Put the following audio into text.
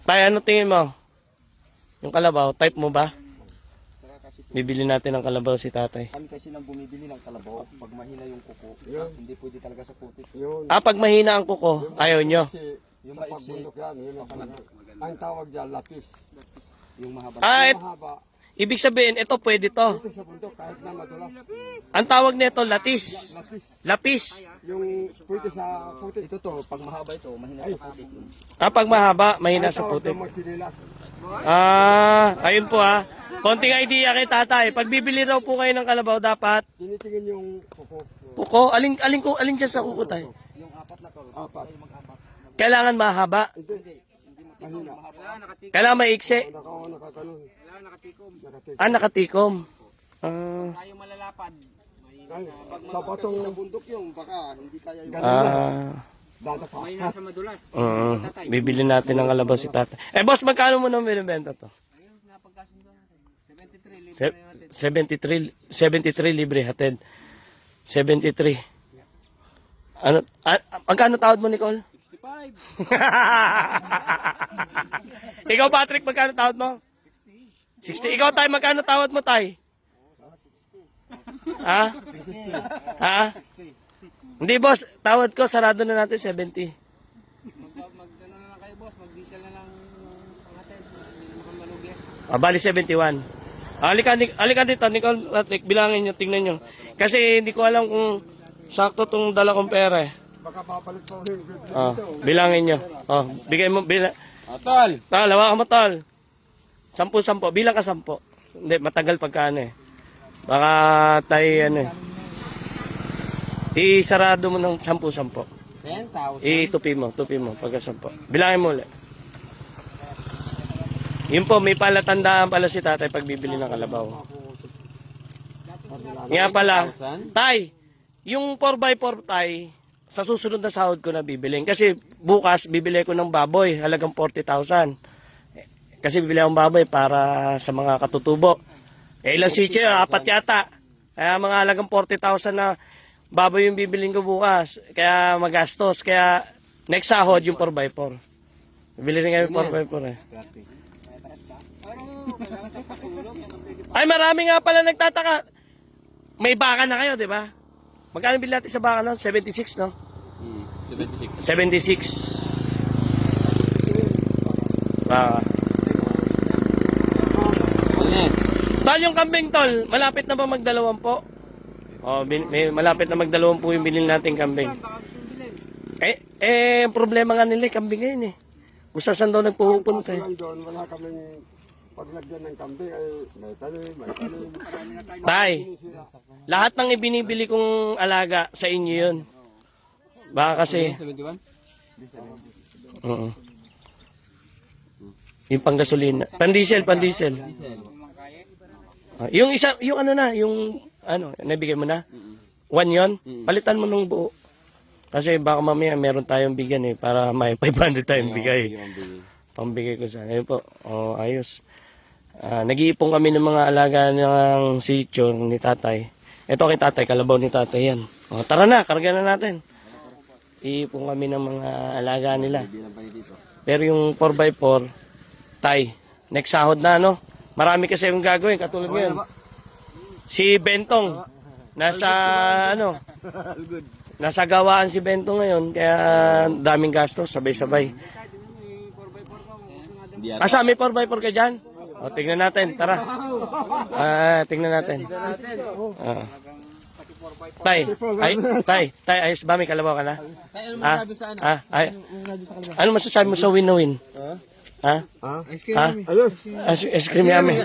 Tay, ano tingin mo? Yung kalabaw, type mo ba? Bibili natin ng kalabaw si tatay. Kami kasi nang bumibili ng kalabaw pag mahina yung kuko. Hindi pwede talaga sa putik. Pag mahina ang kuko, ayaw nyo. Kasi Yung sa maiksi, pagbundok yan, yun ang talaga. Ang tawag dyan, lapis. yung mahaba. Mahaba. Ibig sabihin, ito pwede to. Ito sa bundok, kahit na madulas. Ang tawag nito, latis. Lapis. Lapis. Yung pwede sa putik. Ito to, pag mahaba ito, mahina sa putik. Pag mahaba, mahina sa Tawag putik. ng magsinilas. Ayun po Konting idea kay tatay. Pag bibili daw po kayo ng kalabaw, dapat Tinitingin yung kuko. kuko. Alin dyan sa kuko tayo? Yung apat na to, Apat. Kailangan mahaba. Hindi. Mahina. Kailangan maiksi. Nakakanon. Nakatikom. Nakatikom. tayo malalapad. Ay, Pag sa batong sa bundok yung baka hindi kaya yung dadapa. may nasa madulas. Bibili natin ng kalabaw si tatay. Boss, magkano mo nang binibenta to? Ayun, napagkasundo natin. 73 libre. 73 libre hatid. 73. Ano magkano tawad mo, Nicole? 65. Ikaw, Patrick, magkano tawad mo? 60. Ikaw, Tay, magkano tawad mo, Tay? Ha? Ha? Hindi, boss. Tawad ko, sarado na natin 70. Mag-ano na lang kayo, boss. Mag-diesel na lang natin. Hindi naman kami malugi. Bali 71. Halika dito, Nicole, Patrick, bilangin nyo, tingnan nyo. Kasi hindi ko alam kung sakto tong dala kong pera eh. Baka papalit pa ulit. Bilangin nyo. Bigay mo, Tol! Tal, hawakan mo, Tal. 10-10. Bilang ka 10. Hindi, matagal pagkaan eh. Baka tayo, isarado mo ng 10-10. 10,000. Tupi mo, pagka 10. Bilangin mo ulit. Yun po, may palatandaan pala si tatay pag bibili ng kalabaw. Nga pala, Tay, yung 4x4 tay, sa susunod na sahod ko na bibilin. Kasi bukas, bibili ko ng baboy, halagang 40,000. Kasi bibili akong baboy para sa mga katutubo. Ilang sityo, 4 yata. Kaya mga halagang 40,000 na baboy yung bibilin ko bukas. Kaya magastos. Kaya next sahod yung 4x4. Bibili rin kami 4x4 eh. Ay, marami nga pala nagtataka. May baka na kayo, di ba? Magkano bilhin natin sa baka nun? 76, no? 76. 76. Baka. Tol, yung kambing, tol, malapit na ba mag-20? Malapit na mag-20 yung bilhin natin kambing. Ang problema nga nila, kambing ngayon eh. Kung saan daw nagpupunta eh. Doon, wala kaming paglagyan ng kambing ay may tanim. Tay, lahat ng ibinibili kong alaga sa inyo yun. Baka kasi... 71? Yung panggasolina. Pandiesel. Yung isa, yung nabigay mo na? 1 yon? Palitan mo nung buo. Kasi baka mamaya meron tayong bigyan eh, para may 500 tayong bigay. Pambigay ko sana. Ayun po, ayos. Nag-iipon kami ng mga alaga ng sitio ni tatay. Ito kay tatay, kalabaw ni tatay yan. Tara na, karga na natin. Iipon kami ng mga alaga nila. Pero yung 4x4, tay, next sahod na, no? Marami kasi yung gagawin, katulad ngayon. Si Bentong, nasa gawaan si Bentong ngayon, kaya daming gastos, sabay-sabay. May 4x4 ka dyan? Tingnan natin, tara. Tingnan natin. Tay, ayos ba? May kalabaw ka na? Ano masasabi mo sa win na win? Ha? Ayos. Ice cream yummy.